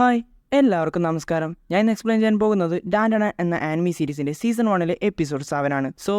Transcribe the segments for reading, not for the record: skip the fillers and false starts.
Hi എല്ലാവർക്കും നമസ്കാരം. ഞാൻ ഇന്ന് എക്സ്പ്ലെയിൻ ചെയ്യാൻ പോകുന്നത് ഡാൻഡന എന്ന ആനിമി സീരീസിന്റെ സീസൺ 1 എപ്പിസോഡ് 7 ആണ്. സോ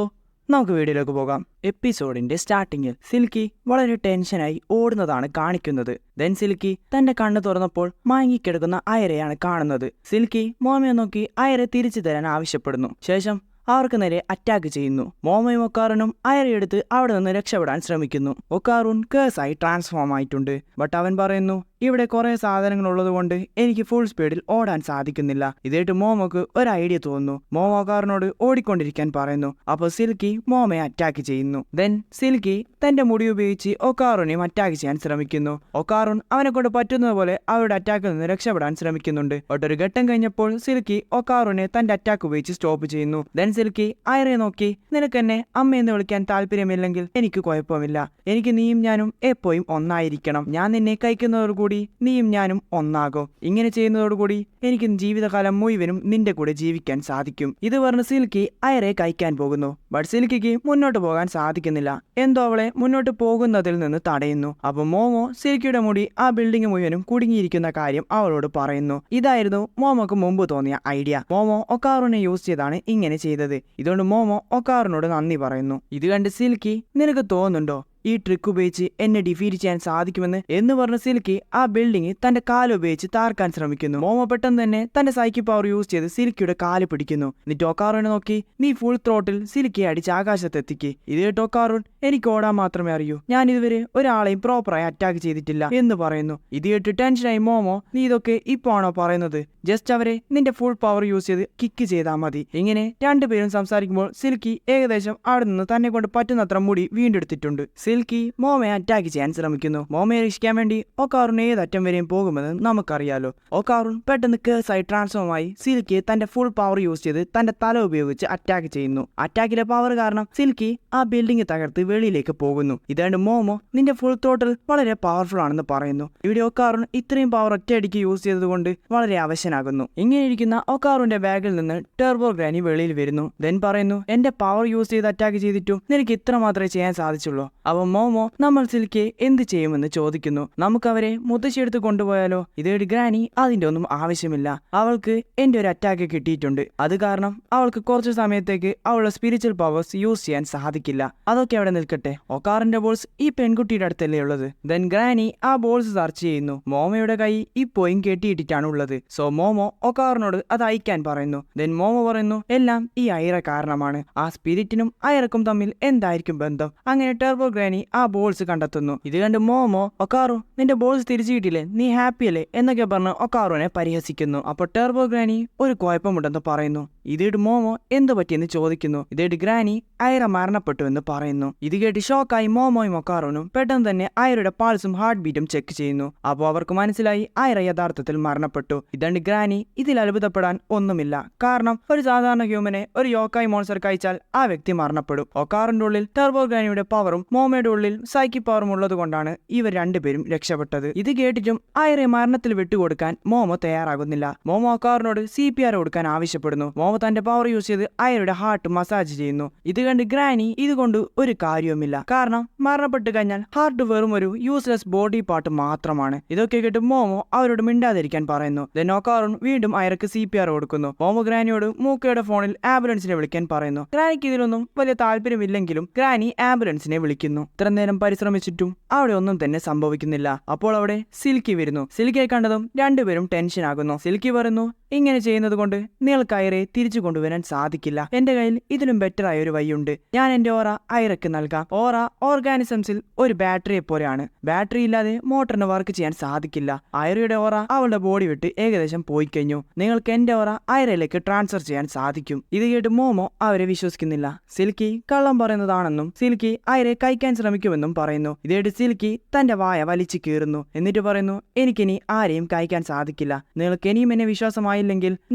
നമുക്ക് വീഡിയോയിലേക്ക് പോകാം. എപ്പിസോഡിന്റെ സ്റ്റാർട്ടിങ്ങിൽ സിൽക്കി വളരെ ടെൻഷനായി ഓടുന്നതാണ് കാണിക്കുന്നത്. ദെൻ സിൽക്കി തന്റെ കണ്ണ് തുറന്നപ്പോൾ മയങ്ങിക്കിടക്കുന്ന അയരയാണ് കാണുന്നത്. സിൽക്കി മോമയെ നോക്കി അയരെ തിരിച്ചു തരാൻ ആവശ്യപ്പെടുന്നു. ശേഷം അവർക്ക് നേരെ അറ്റാക്ക് ചെയ്യുന്നു. മോമയും ഒക്കാറുനും അയരയെടുത്ത് അവിടെ നിന്ന് രക്ഷപ്പെടാൻ ശ്രമിക്കുന്നു. ഒക്കാറുൻ കേസായി ട്രാൻസ്ഫോം ആയിട്ടുണ്ട്. ബട്ട് അവൻ പറയുന്നു, ഇവിടെ കുറെ സാധനങ്ങൾ ഉള്ളതുകൊണ്ട് എനിക്ക് ഫുൾ സ്പീഡിൽ ഓടാൻ സാധിക്കുന്നില്ല. ഇതേട്ട് മോമോക്ക് ഒരു ഐഡിയ തോന്നുന്നു. മോമോ ഒക്കാറിനോട് ഓടിക്കൊണ്ടിരിക്കാൻ പറയുന്നു. അപ്പോൾ സിൽക്കി മോമയെ അറ്റാക്ക് ചെയ്യുന്നു. ദെൻ സിൽക്കി തന്റെ മുടി ഉപയോഗിച്ച് ഒക്കാറുനെയും അറ്റാക്ക് ചെയ്യാൻ ശ്രമിക്കുന്നു. ഒക്കാറുൻ അവനെ കൊണ്ട് പറ്റുന്നത് പോലെ അവരുടെ അറ്റാക്കിൽ നിന്ന് രക്ഷപ്പെടാൻ ശ്രമിക്കുന്നുണ്ട്. ബട്ട് ഒരു ഘട്ടം കഴിഞ്ഞപ്പോൾ സിൽക്കി ഒക്കാറുനെ തന്റെ അറ്റാക്ക് ഉപയോഗിച്ച് സ്റ്റോപ്പ് ചെയ്യുന്നു. ദെൻ സിൽക്കി അയറെ നോക്കി, നിനക്കെന്നെ അമ്മയെന്ന് വിളിക്കാൻ താല്പര്യമില്ലെങ്കിൽ എനിക്ക് കുഴപ്പമില്ല. എനിക്ക് നീയും ഞാനും എപ്പോഴും ഒന്നായിരിക്കണം. ഞാൻ നിന്നെ കഴിക്കുന്നതോടുകൂടി നീയും ഞാനും ഒന്നാകും. ഇങ്ങനെ ചെയ്യുന്നതോടുകൂടി എനിക്ക് ജീവിതകാലം മുഴുവനും നിന്റെ കൂടെ ജീവിക്കാൻ സാധിക്കും. ഇത് പറഞ്ഞ് സിൽക്കി അയറെ കഴിക്കാൻ പോകുന്നു. ബട്ട് സിൽക്കിക്ക് മുന്നോട്ട് പോകാൻ സാധിക്കുന്നില്ല. എന്തോ അവളെ മുന്നോട്ട് പോകുന്നതിൽ നിന്ന് തടയുന്നു. അപ്പൊ മോമോ സിൽക്കിയുടെ മുടി ആ ബിൽഡിംഗ് മുഴുവനും കുടുങ്ങിയിരിക്കുന്ന കാര്യം അവളോട് പറയുന്നു. ഇതായിരുന്നു മോമോക്ക് മുമ്പ് തോന്നിയ ഐഡിയ. മോമോ ഒക്കാറുനെ യൂസ് ചെയ്താണ് ഇങ്ങനെ ചെയ്തത്. ഇതുകൊണ്ട് മോമോ ഒക്കാറിനോട് നന്ദി പറയുന്നു. ഇത് കണ്ട് സിൽക്കി, നിനക്ക് തോന്നുന്നുണ്ടോ ഈ ട്രിക്ക് ഉപയോഗിച്ച് എന്നെ ഡിഫീറ്റ് ചെയ്യാൻ സാധിക്കുമെന്ന് എന്ന് പറഞ്ഞ സിൽക്കി ആ ബിൽഡിംഗ് തന്റെ കാല് ഉപയോഗിച്ച് താർക്കാൻ ശ്രമിക്കുന്നു. മോമോ പെട്ടെന്ന് തന്നെ തന്റെ സൈക്കിക് പവർ യൂസ് ചെയ്ത് സിൽക്കിയുടെ കാല് പിടിക്കുന്നു. എന്നിട്ട് ഒക്കാറുനെ നോക്കി, നീ ഫുൾ ത്രോട്ടിൽ സിൽക്കിയെ അടിച്ച് ആകാശത്തെത്തിക്ക്. ഇത് കേട്ട് ഒക്കാറുൻ, എനിക്ക് ഓടാൻ മാത്രമേ അറിയൂ, ഞാൻ ഇതുവരെ ഒരാളെയും പ്രോപ്പറായി അറ്റാക്ക് ചെയ്തിട്ടില്ല എന്ന് പറയുന്നു. ഇത് കേട്ട് ടെൻഷനായി മോമോ, നീ ഇതൊക്കെ ഇപ്പോ ആണോ പറയുന്നത്? ജസ്റ്റ് അവരെ നിന്റെ ഫുൾ പവർ യൂസ് ചെയ്ത് കിക്ക് ചെയ്താൽ മതി. ഇങ്ങനെ രണ്ടുപേരും സംസാരിക്കുമ്പോൾ സിൽക്കി ഏകദേശം അവിടെ നിന്ന് തന്നെ കൊണ്ട് പറ്റുന്നത്ര മുടി വീണ്ടെടുത്തിട്ടുണ്ട്. സിൽക്കി മോമയെ അറ്റാക്ക് ചെയ്യാൻ ശ്രമിക്കുന്നു. മോമയെ രക്ഷിക്കാൻ വേണ്ടി ഒക്കാറുൻ ഏതറ്റം വരെയും പോകുമെന്ന് നമുക്കറിയാലോ. ഒക്കാറുൻ പെട്ടെന്ന് കേസായി ട്രാൻസ്ഫോം ആയി സിൽക്കി തന്റെ ഫുൾ പവർ യൂസ് ചെയ്ത് തന്റെ തല ഉപയോഗിച്ച് അറ്റാക്ക് ചെയ്യുന്നു. അറ്റാക്കിലെ പവർ കാരണം സിൽക്കി ആ ബിൽഡിംഗ് തകർത്ത് വെളിയിലേക്ക് പോകുന്നു. ഇതാണ്ട് മോമോ, നിന്റെ ഫുൾ ടോട്ടൽ വളരെ പവർഫുൾ ആണെന്ന് പറയുന്നു. ഇവിടെ ഒക്കാറുൻ ഇത്രയും പവർ ഒറ്റയടിക്ക് യൂസ് ചെയ്തതുകൊണ്ട് വളരെ അവശനാകുന്നു. ഇങ്ങനെ ഇരിക്കുന്ന ഒക്കാറുന്റെ ബാഗിൽ നിന്ന് ടെർബോ ഗ്രാനി വെളിയിൽ വരുന്നു. ദെൻ പറയുന്നു, എന്റെ പവർ യൂസ് ചെയ്ത് അറ്റാക്ക് ചെയ്തിട്ടും നിനക്ക് ഇത്ര മാത്രമേ ചെയ്യാൻ സാധിച്ചുള്ളൂ. അവ മോമോ നമ്മൾ സിൽക്കിയെ എന്ത് ചെയ്യുമെന്ന് ചോദിക്കുന്നു. നമുക്കവരെ മുത്തശ്ശിയെടുത്ത് കൊണ്ടുപോയാലോ? ഇതേടി ഗ്രാനി, അതിന്റെ ഒന്നും ആവശ്യമില്ല. അവൾക്ക് എന്റെ ഒരു അറ്റാക്ക് കിട്ടിയിട്ടുണ്ട്. അത് കാരണം അവൾക്ക് കുറച്ചു സമയത്തേക്ക് അവളുടെ സ്പിരിച്വൽ പവേഴ്സ് യൂസ് ചെയ്യാൻ സാധിക്കില്ല. അതൊക്കെ അവിടെ നിൽക്കട്ടെ. ഒക്കാറിന്റെ ബോൾസ് ഈ പെൺകുട്ടിയുടെ അടുത്തല്ലേ ഉള്ളത്. ദെൻ ഗ്രാനി ആ ബോൾസ് സെർച്ച് ചെയ്യുന്നു. മോമയുടെ കൈ ഇപ്പോഴും കെട്ടിയിട്ടിട്ടാണ് ഉള്ളത്. സോ മോമോ ഒക്കാറിനോട് അത് അയക്കാൻ പറയുന്നു. ദെൻ മോമോ പറയുന്നു, എല്ലാം ഈ അയറ കാരണമാണ്. ആ സ്പിരിറ്റിനും അയറക്കും തമ്മിൽ എന്തായിരിക്കും ബന്ധം? അങ്ങനെ ടെർബോ ഗ്രാനി ആ ബോൾസ് കണ്ടെത്തുന്നു. ഇത് കണ്ട് മോമോ, ഒക്കാറു, നിന്റെ ബോൾസ് തിരിച്ചു കിട്ടിയില്ലേ, നീ ഹാപ്പിയല്ലേ എന്നൊക്കെ പറഞ്ഞ് ഒക്കാറുനെ പരിഹസിക്കുന്നു. അപ്പോൾ ടെർബോ ഗ്രാനി ഒരു കുഴപ്പമുണ്ടെന്ന് പറയുന്നു. ഇതേട് മോമോ എന്ത് പറ്റിയെന്ന് ചോദിക്കുന്നു. ഇതേട് ഗ്രാനി അയറ മരണപ്പെട്ടു എന്ന് പറയുന്നു. ഇത് കേട്ട് ഷോക്കായി മോമോയും ഒക്കാറുനും പെട്ടെന്ന് തന്നെ അയറയുടെ പാൾസും ഹാർട്ട് ബീറ്റും ചെക്ക് ചെയ്യുന്നു. അപ്പോൾ അവർക്ക് മനസ്സിലായി അയറ യഥാർത്ഥത്തിൽ മരണപ്പെട്ടു. ഇതാണ്ട് ഗ്രാനി ഇതിൽ അത്ഭുതപ്പെടാൻ ഒന്നുമില്ല. കാരണം ഒരു സാധാരണ ഹ്യൂമനെ ഒരു യോക്കായി മോൺസ്റ്റർ കഴിച്ചാൽ ആ വ്യക്തി മരണപ്പെടും. ഒക്കാറിന്റെ ഉള്ളിൽ ടെർബോ ഗ്രാനിയുടെ പവറും മോമയുടെ ഉള്ളിൽ സൈക്കിക് പവറും ഉള്ളത് കൊണ്ടാണ് ഇവർ രണ്ടുപേരും രക്ഷപ്പെട്ടത്. ഇത് കേട്ടിട്ടും അയറെ മരണത്തിൽ വിട്ടുകൊടുക്കാൻ മോമോ തയ്യാറാകുന്നില്ല. മോമോ ഒക്കാറിനോട് CPR കൊടുക്കാൻ ആവശ്യപ്പെടുന്നു. മോമോ തന്റെ പവർ യൂസ് ചെയ്ത് അയറുടെ ഹാർട്ട് മസാജ് ചെയ്യുന്നു. ഇത് കണ്ട് ഗ്രാനി, ഇതുകൊണ്ട് ഒരു കാര്യവുമില്ല. കാരണം മരണപ്പെട്ട് കഴിഞ്ഞാൽ ഹാർട്ട് വെറും ഒരു യൂസ്ലെസ് ബോഡി പാർട്ട് മാത്രമാണ്. ഇതൊക്കെ കേട്ട് മോമോ അവരോട് മിണ്ടാതിരിക്കാൻ പറയുന്നു. ദെൻ ഒക്കാറുൻ വീണ്ടും അയർക്ക് CPR കൊടുക്കുന്നു. മോമോ ഗ്രാനിയോട് മൂക്കയുടെ ഫോണിൽ ആംബുലൻസിനെ വിളിക്കാൻ പറയുന്നു. ഗ്രാനിക്ക് ഇതിലൊന്നും വലിയ താല്പര്യമില്ലെങ്കിലും ഗ്രാനി ആംബുലൻസിനെ വിളിക്കുന്നു. ഇത്ര നേരം പരിശ്രമിച്ചിട്ടും അവിടെ ഒന്നും തന്നെ സംഭവിക്കുന്നില്ല. അപ്പോൾ അവിടെ സിൽക്കി വരുന്നു. സിൽക്കിയെ കണ്ടതും രണ്ടുപേരും ടെൻഷൻ ആകുന്നു. സിൽക്കി പറയുന്നു, ഇങ്ങനെ ചെയ്യുന്നത് കൊണ്ട് നിങ്ങൾക്ക് അയറെ തിരിച്ചു കൊണ്ടുവരാൻ സാധിക്കില്ല. എന്റെ കയ്യിൽ ഇതിലും ബെറ്റർ ആയ ഒരു വഴിയുണ്ട്. ഞാൻ എന്റെ ഓറ അയറക്ക് നൽകാം. ഓറ ഓർഗാനിസംസിൽ ഒരു ബാറ്ററിയെ പോലെയാണ്. ബാറ്ററി ഇല്ലാതെ മോട്ടറിന് വർക്ക് ചെയ്യാൻ സാധിക്കില്ല. അയറയുടെ ഓറ അവളുടെ ബോഡി വിട്ട് ഏകദേശം പോയി കഴിഞ്ഞു. നിങ്ങൾക്ക് എന്റെ ഓറ അയറയിലേക്ക് ട്രാൻസ്ഫർ ചെയ്യാൻ സാധിക്കും. ഇത് കേട്ട് മോമോ അവരെ വിശ്വസിക്കുന്നില്ല. സിൽക്കി കള്ളം പറയുന്നതാണെന്നും സിൽക്കി അയറെ കഴിക്കാൻ ശ്രമിക്കുമെന്നും പറയുന്നു. ഇതേട്ട് സിൽക്കി തന്റെ വായ വലിച്ചു കീറുന്നു. എന്നിട്ട് പറയുന്നു, എനിക്കിനി ആരെയും കഴിക്കാൻ സാധിക്കില്ല. നിങ്ങൾക്ക് ഇനിയും എന്നെ വിശ്വാസമായില്ലെങ്കിൽ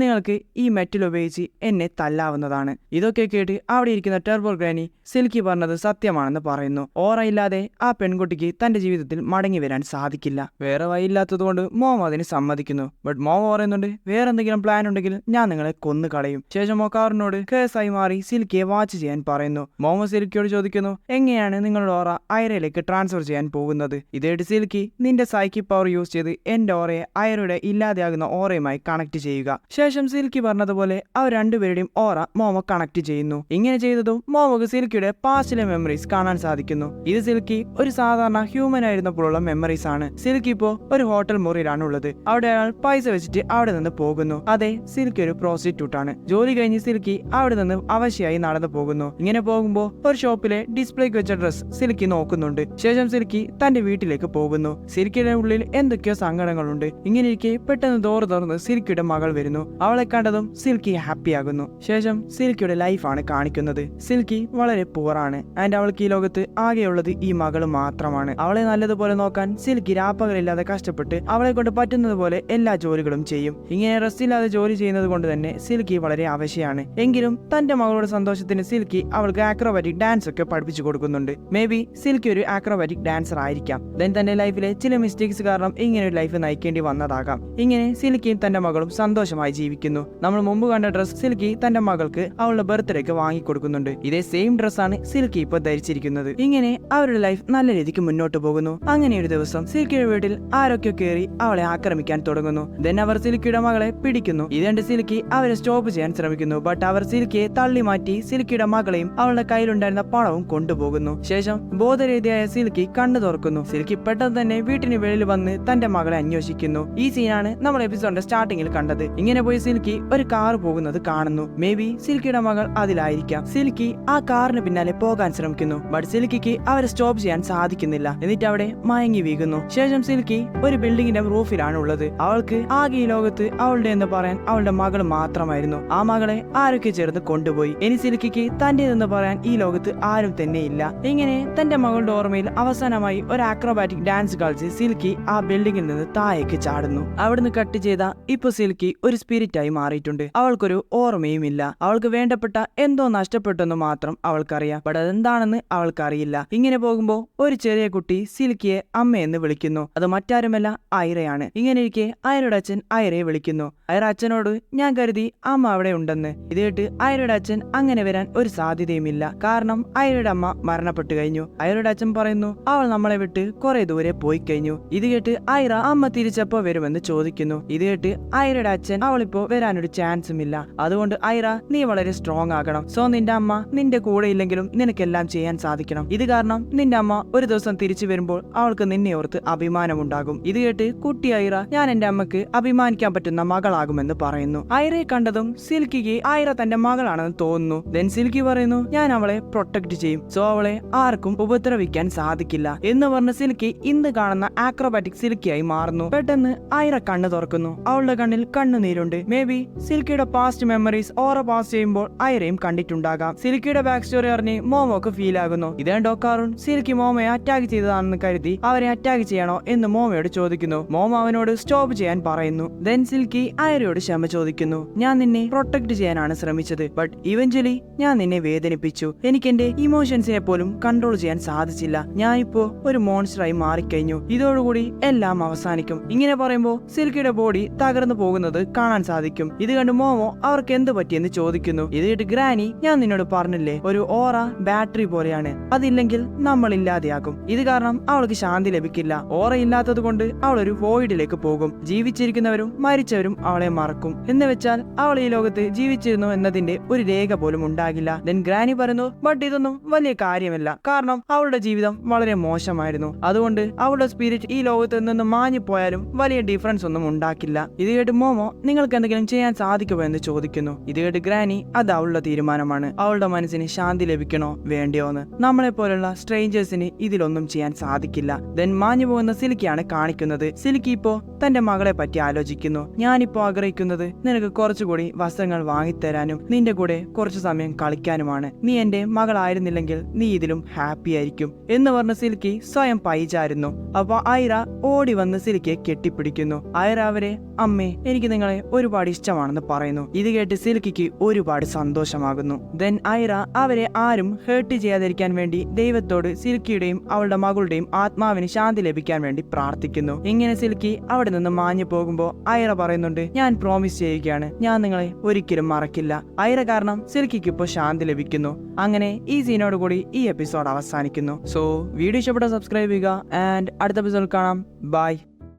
നിങ്ങൾക്ക് ഈ മെറ്റൽ ഉപയോഗിച്ച് ഉപയോഗിച്ച് എന്നെ തല്ലാവുന്നതാണ്. ഇതൊക്കെ കേട്ട് അവിടെ ഇരിക്കുന്ന ടെർബോ ഗ്രാനി സിൽക്കി പറഞ്ഞത് സത്യമാണെന്ന് പറയുന്നു. ഓറ ഇല്ലാതെ ആ പെൺകുട്ടിക്ക് തന്റെ ജീവിതത്തിൽ മടങ്ങി വരാൻ സാധിക്കില്ല. വേറെ വഴിയില്ലാത്തതുകൊണ്ട് മോമോ അതിന് സമ്മതിക്കുന്നു. ബട്ട് മോമോ പറയുന്നുണ്ട്, വേറെ എന്തെങ്കിലും പ്ലാൻ ഉണ്ടെങ്കിൽ ഞാൻ നിങ്ങളെ കൊന്നു കളയും. ശേഷം ഒക്കാറിനോട് കേസായി മാറി സിൽക്കിയെ വാച്ച് ചെയ്യാൻ പറയുന്നു. മോമോ സിൽക്കിയോട് ചോദിക്കുന്നു, എങ്ങനെയാണ് നിങ്ങളുടെ ഓറ ഐറയിലേക്ക് ട്രാൻസ്ഫർ ചെയ്യാൻ പോകുന്നത്? ഇതേട്ട് സിൽക്കി, നിന്റെ സൈക്കിക് പവർ യൂസ് ചെയ്ത് എന്റെ ഓറയെ ഐറയുടെ ഇല്ലാതെയാകുന്ന ഓറയുമായി കണക്ട് ചെയ്യുക. ശേഷം സിൽക്കി പറഞ്ഞതുപോലെ അവർ രണ്ടുപേരുടെയും ഓറ മോമോ കണക്ട് ചെയ്യുന്നു. ഇങ്ങനെ ചെയ്തതും മോമോക്ക് സിൽക്കിയുടെ പാസ്റ്റിലെ മെമ്മറീസ് കാണാൻ സാധിക്കുന്നു. ഇത് സിൽക്കി ഒരു സാധാരണ ഹ്യൂമൻ ആയിരുന്നപ്പോഴുള്ള മെമ്മറീസ് ആണ്. സിൽക്കി ഇപ്പോ ഒരു ഹോട്ടൽ മുറിയിലാണ് ഉള്ളത്. അവിടെ അയാൾ പൈസ വെച്ചിട്ട് അവിടെ നിന്ന് പോകുന്നു. അതെ, സിൽക്കി ഒരു പ്രോസ്റ്റിറ്റ്യൂട്ട് ആണ്. ജോലി കഴിഞ്ഞ് സിൽക്കി അവിടെ നിന്ന് അവശയായി നടന്നു പോകുന്നു. ഇങ്ങനെ പോകുമ്പോ ഒരു ഷോപ്പിലെ ഡിസ്പ്ലേക്ക് വെച്ച ഡ്രസ് സിൽക്കി നോക്കുന്നുണ്ട്. ശേഷം സിൽക്കി തന്റെ വീട്ടിലേക്ക് പോകുന്നു. സിൽക്കിയുടെ ഉള്ളിൽ എന്തൊക്കെയോ സങ്കടങ്ങളുണ്ട്. ഇങ്ങനെ ഇരിക്കെ പെട്ടെന്ന് ഡോർ തുറന്ന് സിൽക്കിയുടെ മകൾ വരുന്നു. അവളെ കണ്ടതും സിൽക്കി ഹാപ്പിയാകുന്നു. ശേഷം സിൽക്കിയുടെ ലൈഫാണ് കാണിക്കുന്നത്. സിൽക്കി വളരെ പൂറാണ് ആൻഡ് അവൾക്ക് ഈ ലോകത്ത് ആകെയുള്ളത് ഈ മകള് മാത്രമാണ്. അവളെ നല്ലതുപോലെ നോക്കാൻ സിൽക്കി രാപ്പകലില്ലാതെ കഷ്ടപ്പെട്ട് അവളെ കൊണ്ട് പറ്റുന്നത് പോലെ എല്ലാ ജോലികളും ചെയ്യും. ഇങ്ങനെ റെസ്റ്റ് ഇല്ലാതെ ജോലി ചെയ്യുന്നത് കൊണ്ട് തന്നെ സിൽക്കി വളരെ അവശയാണ്. എങ്കിലും തന്റെ മകളുടെ സന്തോഷത്തിന് സിൽക്കി അവൾക്ക് ആക്രോബാറ്റിക് ഡാൻസ് ഒക്കെ പഠിപ്പിച്ചു കൊടുക്കുന്നുണ്ട്. മേ ബി സിൽക്കി ഒരു ആക്രോബാറ്റിക് ഡാൻസർ ആയിരിക്കാം. ദെൻ തന്റെ ലൈഫിലെ ചില മിസ്റ്റേക്സ് കാരണം ഇങ്ങനെ ഒരു ലൈഫ് നയിക്കേണ്ടി വന്നതാകാം. ഇങ്ങനെ സിൽക്കിയും തന്റെ മകളും സന്തോഷമായി ജീവിക്കുന്നു. നമ്മൾ മുമ്പ് കണ്ട ഡ്രസ് സിൽക്കി തന്റെ മകൾക്ക് അവളുടെ ബർത്ത്ഡേക്ക് വാങ്ങിക്കൊടുക്കുന്നുണ്ട്. ഇതേ സെയിം ഡ്രസ്സാണ് സിൽക്കി ഇപ്പോൾ ധരിച്ചിരിക്കുന്നത്. ഇങ്ങനെ അവരുടെ ലൈഫ് നല്ല രീതിക്ക് മുന്നോട്ട് പോകുന്നു. അങ്ങനെ ഒരു ദിവസം സിൽക്കിയുടെ വീട്ടിൽ ആരൊക്കെ കയറി അവളെ ആക്രമിക്കാൻ തുടങ്ങുന്നു. ദെൻ അവർ സിൽക്കിയുടെ മകളെ പിടിക്കുന്നു. ഇതുകൊണ്ട് സിൽക്കി അവരെ സ്റ്റോപ്പ് ചെയ്യാൻ ശ്രമിക്കുന്നു. ബട്ട് അവർ സിൽക്കിയെ തള്ളി മാറ്റി സിൽക്കിയുടെ മകളെയും അവളുടെ കയ്യിലുണ്ടായിരുന്ന പണവും കൊണ്ടുപോകുന്നു. ശേഷം ബോധരഹിതയായ സിൽക്കി കണ്ണു തുറക്കുന്നു. സിൽക്കി പെട്ടെന്ന് തന്നെ വീട്ടിന് വെളിയിൽ വന്ന് തന്റെ മകളെ അന്വേഷിക്കുന്നു. ഈ സീനാണ് നമ്മൾ എപ്പിസോഡിന്റെ സ്റ്റാർട്ടിങ്ങിൽ കണ്ടത്. ഇങ്ങനെ പോയി സിൽക്കി ഒരു കാർ പോകുന്നത് കാണുന്നു. മേ ബി സിൽക്കിയുടെ മകൾ അതിലായിരിക്കാം. സിൽക്കി ആ കാറിന് പിന്നാലെ പോകാൻ ശ്രമിക്കുന്നു. ബട്ട് സിൽക്കിക്ക് അവരെ സ്റ്റോപ്പ് ചെയ്യാൻ സാധിക്കുന്നില്ല. എന്നിട്ട് അവിടെ മയങ്ങി വീകുന്നു. ശേഷം സിൽക്കി ഒരു ബിൽഡിങ്ങിന്റെ റൂഫിലാണ് ഉള്ളത്. അവൾക്ക് ആകെ ഈ ലോകത്ത് അവളുടെ എന്ന് പറയാൻ അവളുടെ മകൾ മാത്രമായിരുന്നു. ആ മകളെ ആരൊക്കെ ചേർന്ന് കൊണ്ടുപോയി. ഇനി സിൽക്കിക്ക് തന്റേതെന്ന് പറയാൻ ഈ ലോകത്ത് ആരും തന്നെ ഇല്ല. ഇങ്ങനെ തന്റെ മകളുടെ ഓർമ്മയിൽ അവസാനമായി ഒരു ആക്രോബാറ്റിക് ഡാൻസ് കളിച്ച് സിൽക്കി ആ ബിൽഡിങ്ങിൽ നിന്ന് താഴേക്ക് ചാടുന്നു. അവിടുന്ന് കട്ട് ചെയ്ത ഇപ്പൊ സിൽക്കി ഒരു സ്പിരിറ്റ് ആയി മാറിയിട്ടുണ്ട്. അവൾക്കൊരു ഓർമ്മയും ഇല്ല. അവൾക്ക് വേണ്ടപ്പെട്ട എന്തോ നഷ്ടപ്പെട്ടെന്ന് മാത്രം അവൾക്കറിയാം. ബട്ട് അതെന്താണെന്ന് അവൾക്കറിയില്ല. ഇങ്ങനെ പോകുമ്പോ ഒരു ചെറിയ കുട്ടി സിൽക്കിയെ അമ്മയെന്ന് വിളിക്കുന്നു. അത് മറ്റാരുമല്ല, ഐറയാണ്. ഇങ്ങനെ ഇരിക്കെ ഐറയുടെ അച്ഛൻ ഐറയെ വിളിക്കുന്നു. ഐറ അച്ഛനോട്, ഞാൻ കരുതി അമ്മ അവിടെ ഉണ്ടെന്ന്. ഇത് കേട്ട് ഐറയുടെ അച്ഛൻ അങ്ങനെ വരാൻ ഒരു സാധ്യതയുമില്ല. കാരണം ഐറയുടെ അമ്മ മരണപ്പെട്ടു കഴിഞ്ഞു. ഐറയുടെ അച്ഛൻ പറയുന്നു, അവൾ നമ്മളെ വിട്ട് കുറെ ദൂരെ പോയി കഴിഞ്ഞു. ഇത് കേട്ട് ഐറ അമ്മ തിരിച്ചപ്പോ വരുമെന്ന് ചോദിക്കുന്നു. ഇത് കേട്ട് ഐറയുടെ അച്ഛൻ, അവളിപ്പോ വരാനൊരു ചാൻസും ഇല്ല. അതുകൊണ്ട് ഐറ, നീ വളരെ സ്ട്രോങ് ആകണം. സോ നിന്റെ അമ്മ നിന്റെ കൂടെ ഇല്ലെങ്കിലും നിനക്കെല്ലാം ചെയ്യാൻ സാധിക്കണം. ഇത് കാരണം നിന്റെ അമ്മ ഒരു ദിവസം തിരിച്ചു വരുമ്പോൾ അവൾക്ക് നിന്നെ ഓർത്ത് അഭിമാനമുണ്ടാകും. ഇത് കേട്ട് കുട്ടി ഐറ, ഞാൻ എന്റെ അമ്മക്ക് അഭിമാനിക്കാൻ പറ്റുന്ന മകളാകുമെന്ന് പറയുന്നു. ഐറയെ കണ്ടതും സിൽക്കിക്ക് ഐറ തന്റെ മകളാണെന്ന് തോന്നുന്നു. ദെൻ സിൽക്കി പറയുന്നു, ഞാൻ അവളെ പ്രൊട്ടക്ട് ചെയ്യും. സോ അവളെ ആർക്കും ഉപദ്രവിക്കാൻ സാധിക്കില്ല എന്ന് പറഞ്ഞ സിൽക്കി ഇന്ന് കാണുന്ന ആക്രോബാറ്റിക് സിൽക്കിയായി മാറുന്നു. പെട്ടെന്ന് ഐറ കണ്ണു തുറക്കുന്നു. അവളുടെ കണ്ണിൽ കണ്ണുനീരുണ്ട്. മേ ബി സിൽക്കിയുടെ പാസ്റ്റ് മെമ്മറീസ് ഓറ പാസ് ചെയ്യുമ്പോൾ ഐറയും കണ്ടിട്ടുണ്ടാകാം. സിൽക്കിയുടെ ബാക്ക് സ്റ്റോറി അറിഞ്ഞ് മോമോക്ക് ഫീൽ ആകുന്നു. ഇതേ ഡോക്കാറും സിൽക്കി മോമയെ അറ്റാക്ക് ചെയ്തതാണെന്ന് കരുതി അവരെ അറ്റാക്ക് ചെയ്യണോ എന്ന് മോമയോട് ചോദിക്കുന്നു. മോമ അവനോട് സ്റ്റോപ്പ് ചെയ്യാൻ പറയുന്നു. ദെൻ സിൽക്കി ഐറയോട് ക്ഷമ ചോദിക്കുന്നു. ഞാൻ നിന്നെ പ്രൊട്ടക്ട് ചെയ്യാനാണ് ശ്രമിച്ചത്. ബട്ട് ഇവഞ്ച്വലി ഞാൻ നിന്നെ വേദനിപ്പിച്ചു. എനിക്ക് എന്റെ ഇമോഷൻസിനെ പോലും കൺട്രോൾ ചെയ്യാൻ സാധിച്ചില്ല. ഞാൻ ഇപ്പോ ഒരു മോൺസ്റ്ററായി മാറിക്കഴിഞ്ഞു. ഇതോടുകൂടി എല്ലാം അവസാനിക്കും. ഇങ്ങനെ പറയുമ്പോ സിൽക്കിയുടെ ബോഡി തകർന്നു പോകുന്നത് കാണാൻ സാധിക്കും. ഇത് കണ്ട് മോമോ അവർക്ക് എന്ത് പറ്റിയെന്ന് ചോദിക്കുന്നു. ഇത് കേട്ട് ഗ്രാനി, ഞാൻ നിന്നോട് പറഞ്ഞില്ലേ, ഒരു ഓറ ബാറ്ററി പോലെയാണ്. അതില്ലെങ്കിൽ നമ്മൾ ഇല്ലാതെയാകും. ഇത് കാരണം അവൾക്ക് ശാന്തി ലഭിക്കില്ല. ഓറ ഇല്ലാത്തത് കൊണ്ട് അവൾ ഒരു വോയിഡിലേക്ക് പോകും. ജീവിച്ചിരിക്കുന്നവരും മരിച്ചവരും അവളെ മറക്കും. എന്ന് വെച്ചാൽ അവൾ ഈ ലോകത്ത് ജീവിച്ചിരുന്നു എന്നതിന്റെ ഒരു രേഖ പോലും ഉണ്ടാകില്ല. ദെൻ ഗ്രാനി പറയുന്നു, ബട്ട് ഇതൊന്നും വലിയ കാര്യമല്ല. കാരണം അവളുടെ ജീവിതം വളരെ മോശമായിരുന്നു. അതുകൊണ്ട് അവളുടെ സ്പിരിറ്റ് ഈ ലോകത്ത് നിന്ന് മാഞ്ഞു പോയാലും വലിയ ഡിഫറൻസ് ഒന്നും ഉണ്ടാക്കില്ല. ഇത് കേട്ട് മോമോ, നിങ്ങൾക്ക് എന്തെങ്കിലും ചെയ്യാൻ സാധിക്കുമോ എന്ന് ചോദിക്കുന്നു. ഇത് കേട്ട് ഗ്രാനി, അത് അവളുടെ തീരുമാനമാണ്. അവളുടെ മനസ്സിന് ശാന്തി ലഭിക്കണോ വേണ്ടിയോന്ന്. നമ്മളെ പോലുള്ള സ്ട്രേഞ്ചേഴ്സിന് ഇതിലൊന്നും ചെയ്യാൻ സാധിക്കില്ല. ദെൻ മാഞ്ഞു പോകുന്ന സിൽക്കിയാണ് കാണിക്കുന്നത്. സിൽക്കി ഇപ്പോ തന്റെ മകളെ പറ്റി ആലോചിക്കുന്നു. ഞാനിപ്പോ ആഗ്രഹിക്കുന്നത് നിനക്ക് കുറച്ചുകൂടി വസ്ത്രങ്ങൾ വാങ്ങിത്തരാനും നിന്റെ കൂടെ കുറച്ചു സമയം കളിക്കാനുമാണ്. നീ എന്റെ മകളായിരുന്നില്ലെങ്കിൽ നീ ഇതിലും ഹാപ്പി ആയിരിക്കും എന്ന് പറഞ്ഞ സിൽക്കി സ്വയം പൈചാരുന്നു. അപ്പൊ ഐറ ഓടി വന്ന് സിൽക്കിയെ കെട്ടിപ്പിടിക്കുന്നു. ഐറ അവരെ, അമ്മേ, എനിക്ക് നിങ്ങളെ ഒരുപാട് ഇഷ്ടമാണെന്ന് പറയുന്നു. ഇത് ഇത് കേട്ട് സിൽക്കിക്ക് ഒരുപാട് സന്തോഷമാകുന്നു. ദെൻ ഐറ അവരെ ആരും ഹേർട്ട് ചെയ്യാതിരിക്കാൻ വേണ്ടി ദൈവത്തോട് സിൽക്കിയുടെയും അവളുടെ മകളുടെയും ആത്മാവിന് ശാന്തി ലഭിക്കാൻ വേണ്ടി പ്രാർത്ഥിക്കുന്നു. ഇങ്ങനെ സിൽക്കി അവിടെ നിന്ന് മാഞ്ഞു പോകുമ്പോൾ ഐറ പറയുന്നുണ്ട്, ഞാൻ പ്രോമിസ് ചെയ്യുകയാണ്, ഞാൻ നിങ്ങളെ ഒരിക്കലും മറക്കില്ല. ഐറ കാരണം സിൽക്കിക്ക് ഇപ്പോൾ ശാന്തി ലഭിക്കുന്നു. അങ്ങനെ ഈ സീനോട് കൂടി ഈ എപ്പിസോഡ് അവസാനിക്കുന്നു. സോ വീഡിയോ ഇഷ്ടപ്പെട്ട സബ്സ്ക്രൈബ് ചെയ്യുക ആൻഡ് അടുത്ത എപ്പിസോഡ് കാണാം. ബൈ.